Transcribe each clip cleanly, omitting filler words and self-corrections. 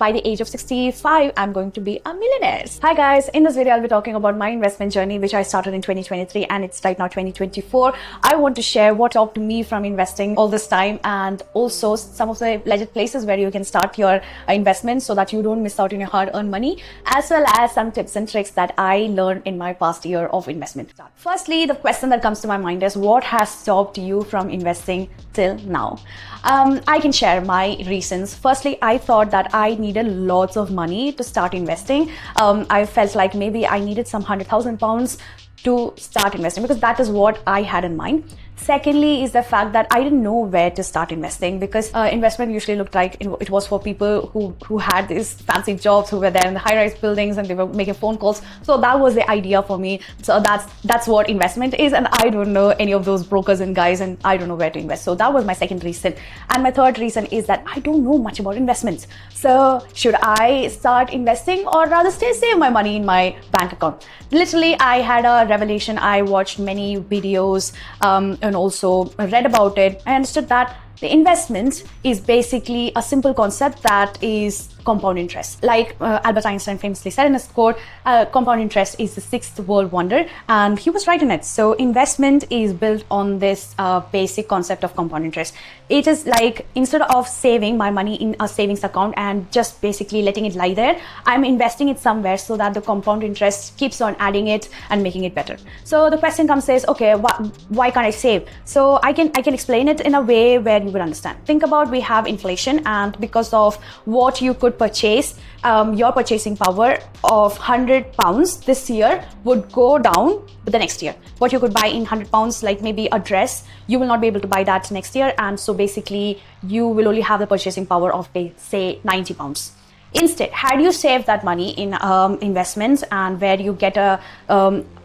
by the age of 65, I'm going to be a millionaire. Hi guys, in this video, I'll be talking about my investment journey, which I started in 2023 and it's right now 2024. I want to share what helped me from investing all this time and also some of the legit places where you can start your investment so that you don't miss out on your hard-earned money, as well as some tips and tricks that I learned in my past year of investment. Firstly, the question that comes to my mind is what has stopped you from investing till now? I can share my reasons. Firstly, I thought that I needed lots of money to start investing. I felt like maybe I needed some £100,000 to start investing because that is what I had in mind. Secondly is the fact that I didn't know where to start investing because investment usually looked like it was for people who had these fancy jobs, who were there in the high-rise buildings and they were making phone calls. So that was the idea for me. So that's what investment is, and I don't know any of those brokers and guys, and I don't know where to invest. So that was my second reason. And my third reason is that I don't know much about investments. So should I start investing or rather still save my money in my bank account? Literally, I had a revelation. I watched many videos and also read about it. I understood that the investment is basically a simple concept that is compound interest. Like Albert Einstein famously said in his quote, compound interest is the sixth world wonder, and he was right in it. So investment is built on this basic concept of compound interest. It is like instead of saving my money in a savings account and just basically letting it lie there, I'm investing it somewhere so that the compound interest keeps on adding it and making it better. So the question comes is, okay, why can't I save? So I can explain it in a way where you will understand. Think about, we have inflation, and because of what you could purchase, your purchasing power of £100 this year would go down the next year. What you could buy in £100, like maybe a dress, you will not be able to buy that next year, and so basically you will only have the purchasing power of say £90. Instead, had you saved that money in investments, and where you get a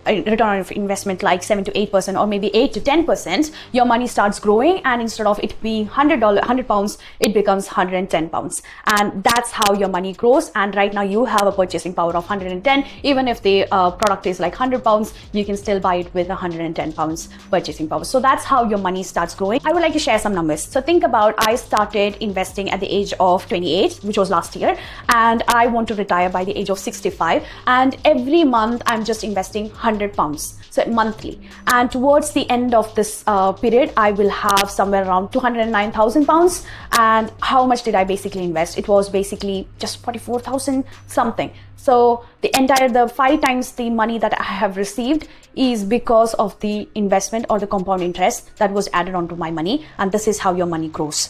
return on investment like 7 to 8% or maybe 8 to 10%, your money starts growing, and instead of it being £100, it becomes £110, and that's how your money grows. And right now you have a purchasing power of 110. Even if the product is like £100, you can still buy it with £110 purchasing power. So that's how your money starts growing. I would like to share some numbers. So think about, I started investing at the age of 28, which was last year, and I want to retire by the age of 65, and every month I'm just investing £100, so monthly, and towards the end of this period I will have somewhere around £209,000. And how much did I basically invest? It was basically just 44,000 something. So the 5 times the money that I have received is because of the investment or the compound interest that was added onto my money. And this is how your money grows.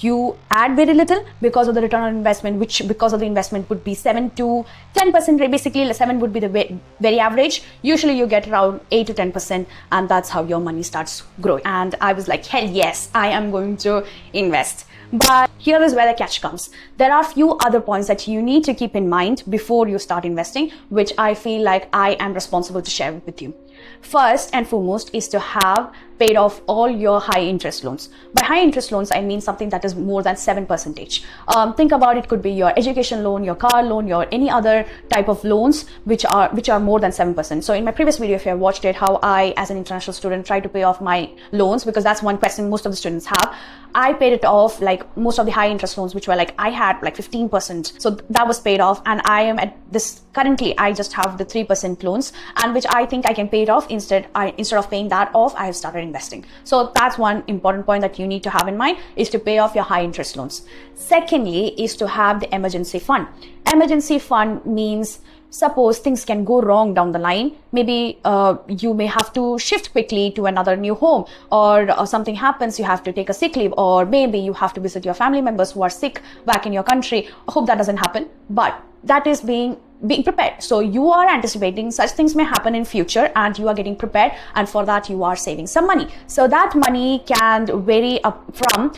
You add very little because of the return on investment, which because of the investment would be 7 to 10%. Basically 7 would be the very average. Usually you get around 8 to 10%, and that's how your money starts growing. And I was like, hell yes, I am going to invest. But here is where the catch comes. There are a few other points that you need to keep in mind before you start investing, which I feel like I am responsible to share with you. First and foremost is to have paid off all your high interest loans. By high interest loans, I mean something that is more than 7%. Think about it, could be your education loan, your car loan, your any other type of loans which are more than 7%. So in my previous video, if you have watched it, how I as an international student try to pay off my loans, because that's one question most of the students have. I paid it off, like most of the high interest loans, which were like, I had like 15%. So that was paid off, and I am at this, currently I just have the 3% loans, and which I think I can pay it off. Instead of paying that off, I have started investing. So that's one important point that you need to have in mind, is to pay off your high interest loans. Secondly is to have the emergency fund. Emergency fund means, suppose things can go wrong down the line. Maybe you may have to shift quickly to another new home, or something happens, you have to take a sick leave, or maybe you have to visit your family members who are sick back in your country. I hope that doesn't happen, but that is being prepared. So you are anticipating such things may happen in future, and you are getting prepared, and for that you are saving some money. So that money can vary up from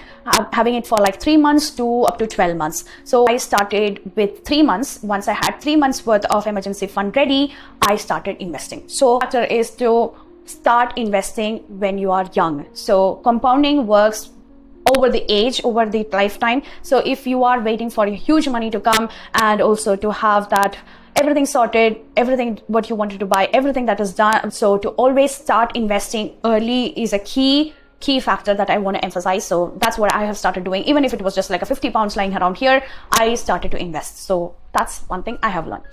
having it for like 3 months to up to 12 months. So I started with 3 months. Once I had 3 months worth of emergency fund ready, I started investing. So factor is to start investing when you are young. So compounding works over the age, over the lifetime. So if you are waiting for a huge money to come, and also to have that everything sorted, everything what you wanted to buy, everything that is done, so to always start investing early is a key key factor that I want to emphasize. So that's what I have started doing. Even if it was just like a 50 pounds lying around here, I started to invest. So that's one thing I have learned.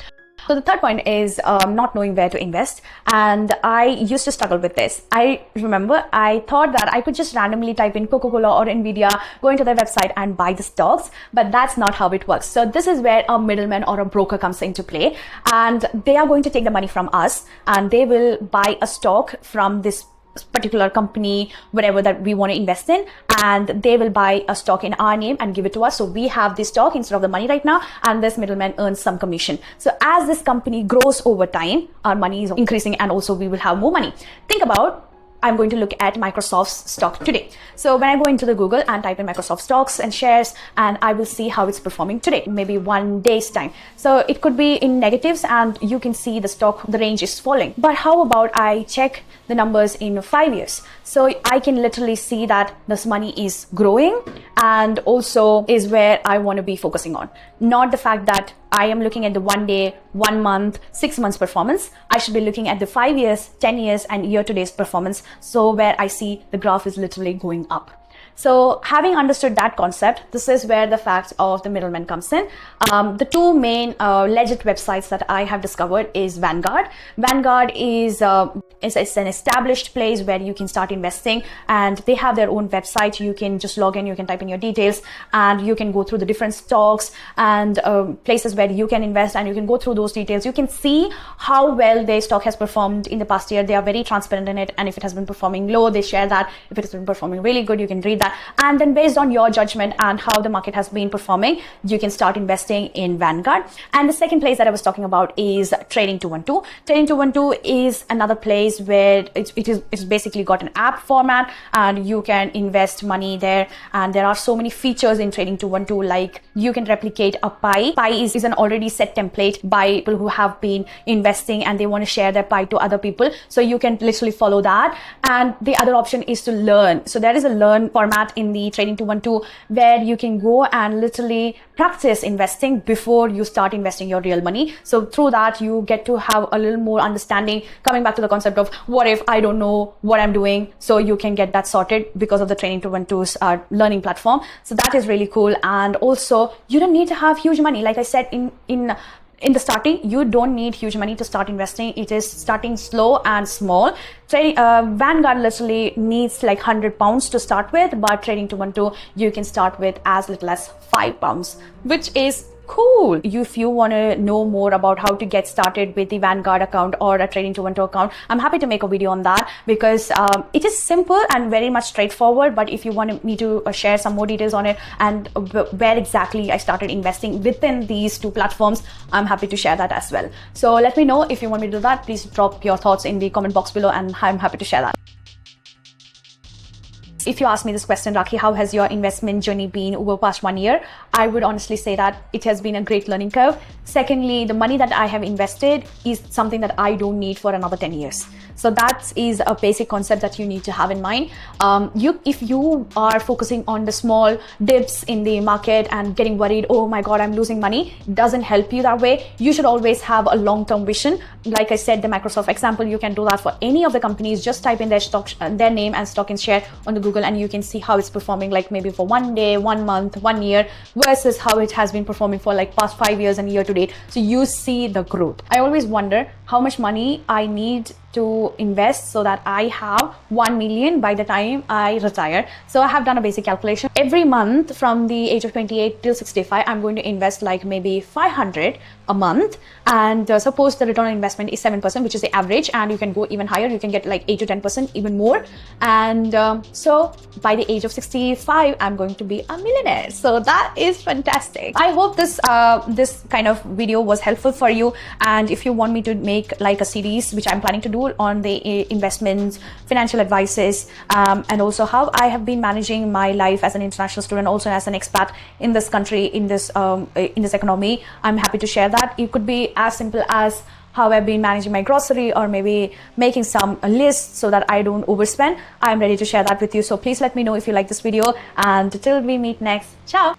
So the third point is not knowing where to invest. And I used to struggle with this. I remember I thought that I could just randomly type in Coca-Cola or Nvidia, go into their website and buy the stocks, but that's not how it works. So this is where a middleman or a broker comes into play, and they are going to take the money from us and they will buy a stock from this particular company, whatever that we want to invest in, and they will buy a stock in our name and give it to us. So we have this stock instead of the money right now, and this middleman earns some commission. So as this company grows over time, our money is increasing and also we will have more money. Think about, I'm going to look at Microsoft's stock today. So when I go into the Google and type in Microsoft stocks and shares, and I will see how it's performing today, maybe 1 day's time. So it could be in negatives and you can see the stock, the range is falling. But how about I check the numbers in 5 years? So I can literally see that this money is growing and also is where I want to be focusing on. Not the fact that I am looking at the 1 day, 1 month, 6 months performance. I should be looking at the 5 years, 10 years and year to date performance. So where I see the graph is literally going up. So having understood that concept, this is where the fact of the middleman comes in. The two main legit websites that I have discovered is Vanguard. Vanguard is it's an established place where you can start investing, and they have their own website. You can just log in, you can type in your details, and you can go through the different stocks and places where you can invest, and you can go through those details. You can see how well their stock has performed in the past year. They are very transparent in it, and if it has been performing low, they share that. If it has been performing really good, you can read that. And then based on your judgment and how the market has been performing, you can start investing in Vanguard. And the second place that I was talking about is Trading 212. Trading 212 is another place where it's basically got an app format, and you can invest money there. And there are so many features in Trading 212, like you can replicate a pie. Pie is an already set template by people who have been investing and they want to share their pie to other people. So you can literally follow that. And the other option is to learn. So there is a learn format in the Trading 212 where you can go and literally practice investing before you start investing your real money. So through that, you get to have a little more understanding, coming back to the concept of what if I don't know what I'm doing. So you can get that sorted because of the Trading 212's learning platform. So that is really cool. And also you don't need to have huge money. Like I said in the starting, you don't need huge money to start investing. It is starting slow and small. Vanguard literally needs like 100 pounds to start with, but Trading 212, you can start with as little as 5 pounds, which is cool. If you want to know more about how to get started with the Vanguard account or a Trading 212 account, I'm happy to make a video on that, because it is simple and very much straightforward. But if you want me to share some more details on it and where exactly I started investing within these two platforms, I'm happy to share that as well. So let me know if you want me to do that. Please drop your thoughts in the comment box below and I'm happy to share that. If you ask me this question, Rakhi, how has your investment journey been over past 1 year? I would honestly say that it has been a great learning curve. Secondly, the money that I have invested is something that I don't need for another 10 years. So that is a basic concept that you need to have in mind. If you are focusing on the small dips in the market and getting worried, oh my God, I'm losing money, doesn't help you that way. You should always have a long-term vision. Like I said, the Microsoft example, you can do that for any of the companies. Just type in their stock, their name and stock and share on the Google, and you can see how it's performing, like maybe for 1 day, 1 month, 1 year versus how it has been performing for like past 5 years and year to date. So you see the growth. I always wonder how much money I need to invest so that I have 1 million by the time I retire. So I have done a basic calculation. Every month from the age of 28 till 65, I'm going to invest like maybe 500 a month. And suppose the return on investment is 7%, which is the average, and you can go even higher. You can get like 8 to 10%, even more. And so by the age of 65, I'm going to be a millionaire. So that is fantastic. I hope this kind of video was helpful for you. And if you want me to make like a series, which I'm planning to do on the investments, financial advices, and also how I have been managing my life as an international student, also as an expat in this country, in this economy, I'm happy to share that. It could be as simple as how I've been managing my grocery, or maybe making some lists so that I don't overspend. I'm ready to share that with you. So please let me know if you like this video, and till we meet next, ciao.